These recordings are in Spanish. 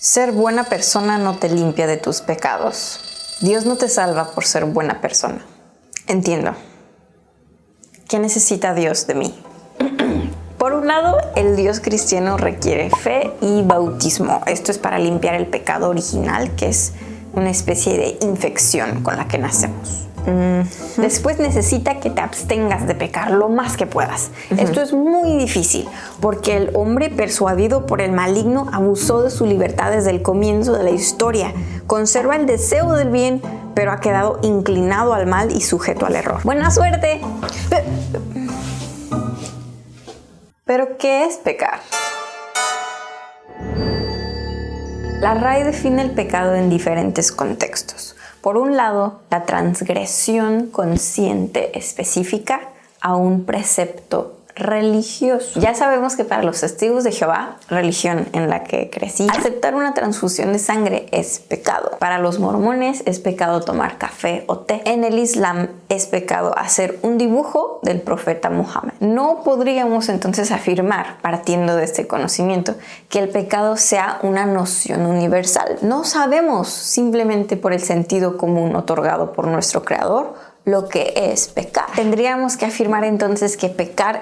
Ser buena persona no te limpia de tus pecados. Dios no te salva por ser buena persona. Entiendo. ¿Qué necesita Dios de mí? Por un lado, el Dios cristiano requiere fe y bautismo. Esto es para limpiar el pecado original, que es una especie de infección con la que nacemos. Después necesita que te abstengas de pecar lo más que puedas. Esto es muy difícil porque el hombre persuadido por el maligno abusó de su libertad desde el comienzo de la historia. Conserva el deseo del bien, pero ha quedado inclinado al mal y sujeto al error. ¡Buena suerte! ¿Pero qué es pecar? La RAE define el pecado en diferentes contextos. Por un lado, la transgresión consciente específica a un precepto religioso. Ya sabemos que para los testigos de Jehová, religión en la que crecí, aceptar una transfusión de sangre es pecado. Para los mormones es pecado tomar café o té. En el Islam es pecado hacer un dibujo del profeta Muhammad. No podríamos entonces afirmar, partiendo de este conocimiento, que el pecado sea una noción universal. No sabemos, simplemente por el sentido común otorgado por nuestro Creador, lo que es pecar. Tendríamos que afirmar entonces que pecar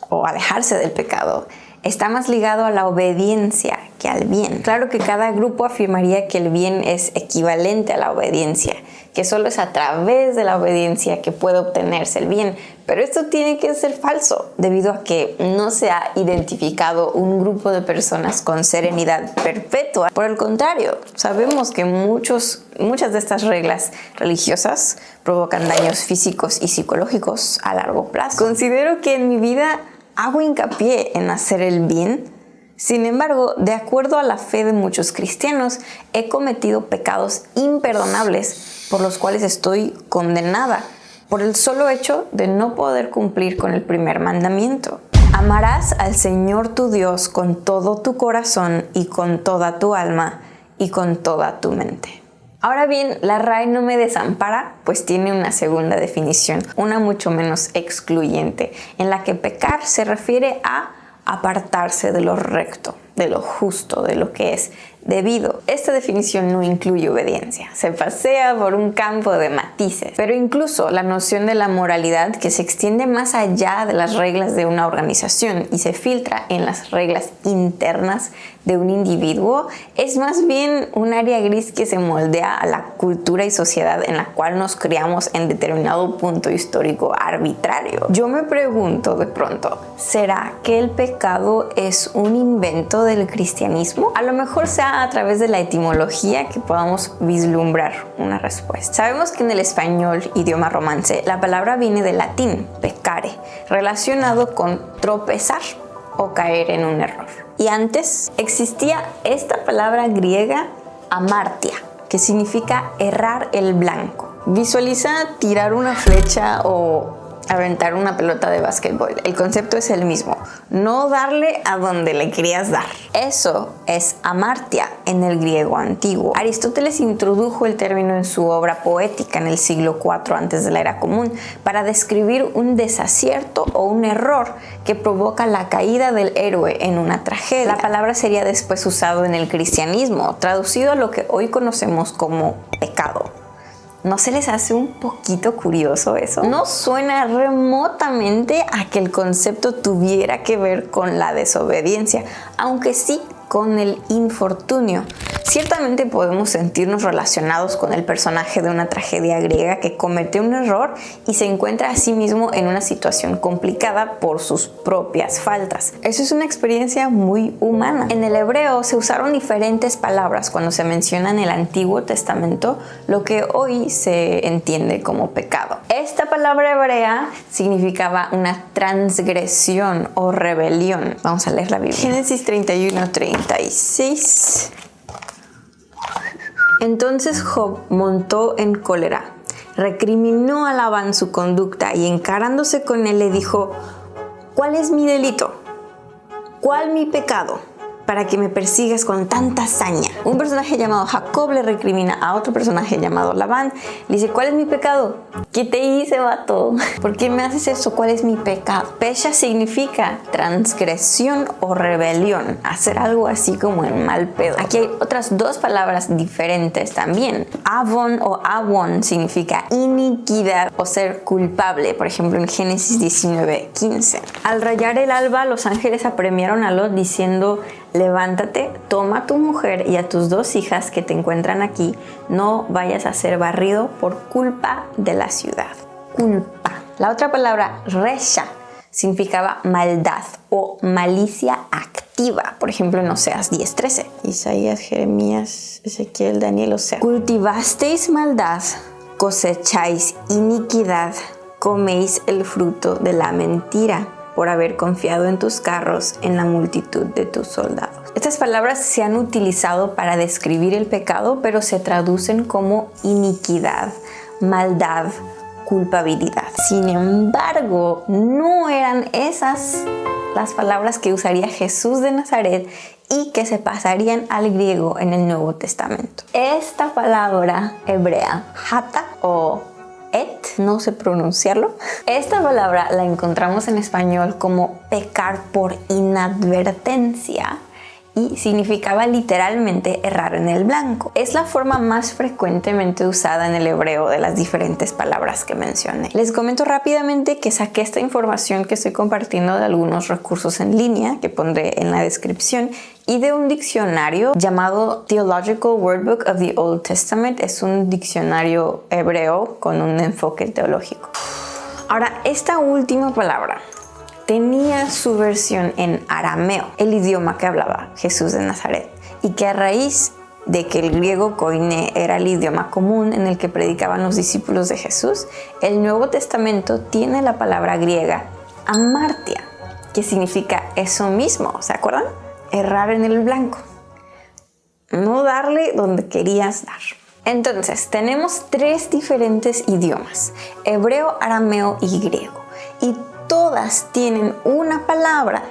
o alejarse del pecado, está más ligado a la obediencia que al bien. Claro que cada grupo afirmaría que el bien es equivalente a la obediencia, que solo es a través de la obediencia que puede obtenerse el bien. Pero esto tiene que ser falso, debido a que no se ha identificado un grupo de personas con serenidad perpetua. Por el contrario, sabemos que muchas de estas reglas religiosas provocan daños físicos y psicológicos a largo plazo. Considero que en mi vida hago hincapié en hacer el bien. Sin embargo, de acuerdo a la fe de muchos cristianos, he cometido pecados imperdonables por los cuales estoy condenada por el solo hecho de no poder cumplir con el primer mandamiento. Amarás al Señor tu Dios con todo tu corazón y con toda tu alma y con toda tu mente. Ahora bien, la RAE no me desampara, pues tiene una segunda definición, una mucho menos excluyente, en la que pecar se refiere a apartarse de lo recto, de lo justo, de lo que es debido. Esta definición no incluye obediencia, se pasea por un campo de matices, pero incluso la noción de la moralidad, que se extiende más allá de las reglas de una organización y se filtra en las reglas internas de un individuo, es más bien un área gris que se moldea a la cultura y sociedad en la cual nos criamos en determinado punto histórico arbitrario. Yo me pregunto de pronto, ¿será que el pecado es un invento del cristianismo? A lo mejor sea a través de la etimología que podamos vislumbrar una respuesta. Sabemos que en el español, idioma romance, la palabra viene del latín, peccare, relacionado con tropezar o caer en un error. Y antes existía esta palabra griega amartia, que significa errar el blanco. Visualiza tirar una flecha o aventar una pelota de básquetbol. El concepto es el mismo, no darle a donde le querías dar. Eso es amartia en el griego antiguo. Aristóteles introdujo el término en su obra poética en el siglo IV antes de la era común para describir un desacierto o un error que provoca la caída del héroe en una tragedia. La palabra sería después usado en el cristianismo, traducido a lo que hoy conocemos como pecado. ¿No se les hace un poquito curioso eso? No suena remotamente a que el concepto tuviera que ver con la desobediencia, aunque sí con el infortunio. Ciertamente podemos sentirnos relacionados con el personaje de una tragedia griega que comete un error y se encuentra a sí mismo en una situación complicada por sus propias faltas. Eso es una experiencia muy humana. En el hebreo se usaron diferentes palabras cuando se menciona en el Antiguo Testamento lo que hoy se entiende como pecado. Esta palabra hebrea significaba una transgresión o rebelión. Vamos a leer la Biblia. Génesis 31:36. Entonces Job montó en cólera, recriminó a Labán su conducta y encarándose con él le dijo: ¿cuál es mi delito? ¿Cuál mi pecado? para que me persigas con tanta hazaña? Un personaje llamado Jacob le recrimina a otro personaje llamado Labán. Le dice, ¿cuál es mi pecado? ¿Qué te hice, vato? ¿Por qué me haces eso? ¿Cuál es mi pecado? Pesha significa transgresión o rebelión, hacer algo así como en mal pedo. Aquí hay otras dos palabras diferentes también. Avon o awon significa iniquidad o ser culpable, por ejemplo en Génesis 19:15. Al rayar el alba, los ángeles apremiaron a Lot diciendo, levántate, toma a tu mujer y a tus 2 hijas que te encuentran aquí, no vayas a ser barrido por culpa de la ciudad. Culpa. La otra palabra, resha, significaba maldad o malicia activa. Por ejemplo, en Oseas 10:13. Isaías, Jeremías, Ezequiel, Daniel, Oseas. Cultivasteis maldad, cosecháis iniquidad, coméis el fruto de la mentira, por haber confiado en tus carros, en la multitud de tus soldados. Estas palabras se han utilizado para describir el pecado, pero se traducen como iniquidad, maldad, culpabilidad. Sin embargo, no eran esas las palabras que usaría Jesús de Nazaret y que se pasarían al griego en el Nuevo Testamento. Esta palabra hebrea, hata o no sé pronunciarlo. Esta palabra la encontramos en español como pecar por inadvertencia y significaba literalmente errar en el blanco. Es la forma más frecuentemente usada en el hebreo de las diferentes palabras que mencioné. Les comento rápidamente que saqué esta información que estoy compartiendo de algunos recursos en línea que pondré en la descripción y de un diccionario llamado Theological Wordbook of the Old Testament. Es un diccionario hebreo con un enfoque teológico. Ahora, esta última palabra tenía su versión en arameo, el idioma que hablaba Jesús de Nazaret, y que a raíz de que el griego koine era el idioma común en el que predicaban los discípulos de Jesús, el Nuevo Testamento tiene la palabra griega amartia, que significa eso mismo, ¿se acuerdan? Errar en el blanco, no darle donde querías dar. Entonces, tenemos 3 diferentes idiomas, hebreo, arameo y griego, y todas tienen una palabra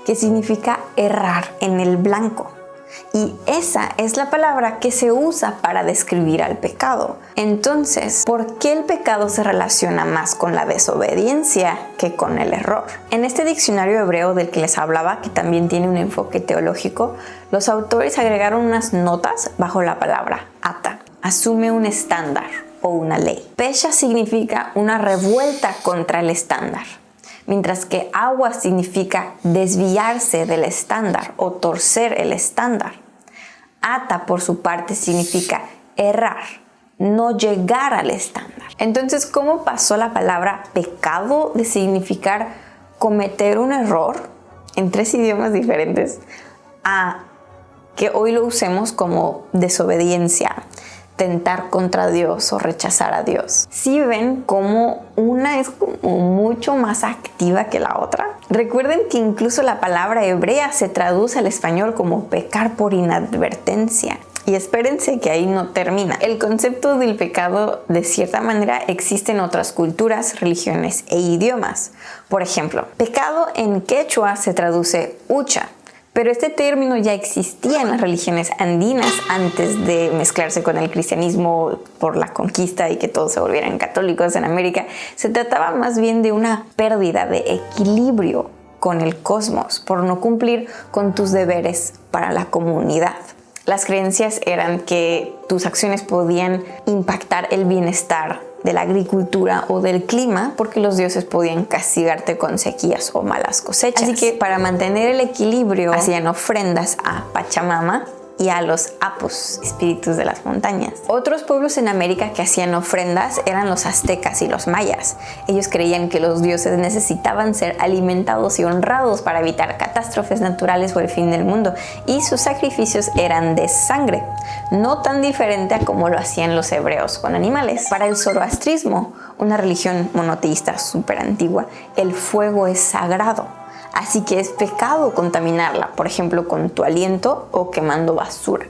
que significa errar en el blanco. Y esa es la palabra que se usa para describir al pecado. Entonces, ¿por qué el pecado se relaciona más con la desobediencia que con el error? En este diccionario hebreo del que les hablaba, que también tiene un enfoque teológico, los autores agregaron unas notas bajo la palabra ata. Asume un estándar o una ley. Pesha significa una revuelta contra el estándar, mientras que agua significa desviarse del estándar o torcer el estándar. Ata, por su parte, significa errar, no llegar al estándar. Entonces, ¿cómo pasó la palabra pecado de significar cometer un error en 3 idiomas diferentes a que hoy lo usemos como desobediencia, tentar contra Dios o rechazar a Dios? ¿Sí ven cómo una es como mucho más activa que la otra? Recuerden que incluso la palabra hebrea se traduce al español como pecar por inadvertencia. Y espérense que ahí no termina. El concepto del pecado de cierta manera existe en otras culturas, religiones e idiomas. Por ejemplo, pecado en quechua se traduce ucha, pero este término ya existía en las religiones andinas antes de mezclarse con el cristianismo por la conquista y que todos se volvieran católicos en América. Se trataba más bien de una pérdida de equilibrio con el cosmos por no cumplir con tus deberes para la comunidad. Las creencias eran que tus acciones podían impactar el bienestar de la agricultura o del clima, porque los dioses podían castigarte con sequías o malas cosechas. Así que para mantener el equilibrio hacían ofrendas a Pachamama y a los apus, espíritus de las montañas. Otros pueblos en América que hacían ofrendas eran los aztecas y los mayas. Ellos creían que los dioses necesitaban ser alimentados y honrados para evitar catástrofes naturales o el fin del mundo, y sus sacrificios eran de sangre, no tan diferente a como lo hacían los hebreos con animales. Para el zoroastrismo, una religión monoteísta súper antigua, el fuego es sagrado. Así que es pecado contaminarla, por ejemplo, con tu aliento o quemando basura.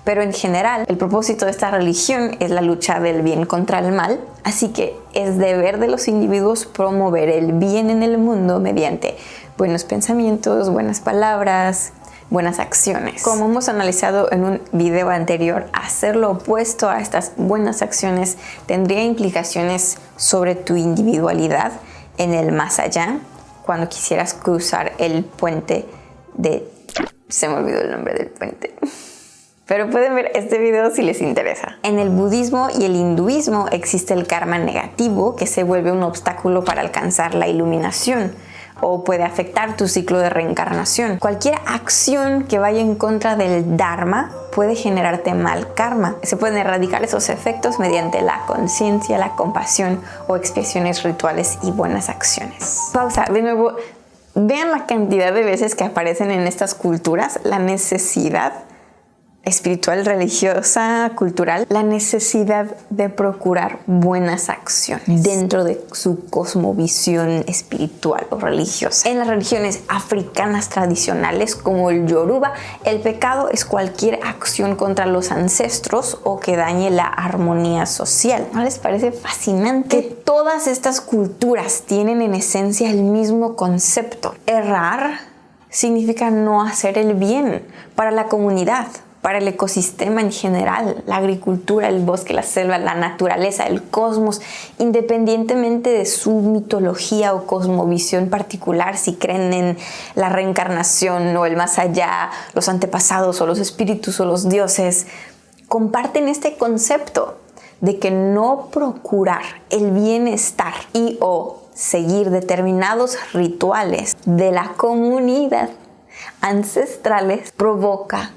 Pero en general, el propósito de esta religión es la lucha del bien contra el mal, así que es deber de los individuos promover el bien en el mundo mediante buenos pensamientos, buenas palabras, buenas acciones. Como hemos analizado en un video anterior, hacer lo opuesto a estas buenas acciones tendría implicaciones sobre tu individualidad en el más allá, cuando quisieras cruzar el puente de... Se me olvidó el nombre del puente. Pero pueden ver este video si les interesa. En el budismo y el hinduismo existe el karma negativo, que se vuelve un obstáculo para alcanzar la iluminación o puede afectar tu ciclo de reencarnación. Cualquier acción que vaya en contra del dharma puede generarte mal karma. Se pueden erradicar esos efectos mediante la conciencia, la compasión o expiaciones rituales y buenas acciones. Pausa. De nuevo, vean la cantidad de veces que aparecen en estas culturas la necesidad espiritual, religiosa, cultural, la necesidad de procurar buenas acciones dentro de su cosmovisión espiritual o religiosa. En las religiones africanas tradicionales como el Yoruba, el pecado es cualquier acción contra los ancestros o que dañe la armonía social. ¿No les parece fascinante? Que todas estas culturas tienen en esencia el mismo concepto. Errar significa no hacer el bien para la comunidad, para el ecosistema en general, la agricultura, el bosque, la selva, la naturaleza, el cosmos, independientemente de su mitología o cosmovisión particular, si creen en la reencarnación o el más allá, los antepasados o los espíritus o los dioses, comparten este concepto de que no procurar el bienestar y o seguir determinados rituales de la comunidad ancestrales provoca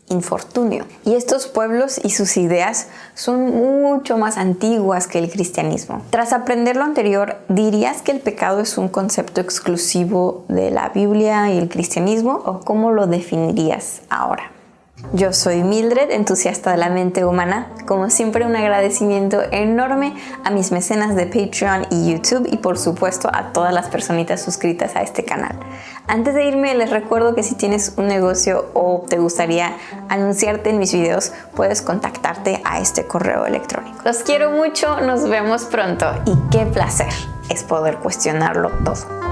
infortunio. Y estos pueblos y sus ideas son mucho más antiguas que el cristianismo. Tras aprender lo anterior, ¿dirías que el pecado es un concepto exclusivo de la Biblia y el cristianismo? ¿O cómo lo definirías ahora? Yo soy Mildred, entusiasta de la mente humana. Como siempre, un agradecimiento enorme a mis mecenas de Patreon y YouTube y por supuesto a todas las personitas suscritas a este canal. Antes de irme, les recuerdo que si tienes un negocio o te gustaría anunciarte en mis videos, puedes contactarte a este correo electrónico. Los quiero mucho, nos vemos pronto y qué placer es poder cuestionarlo todo.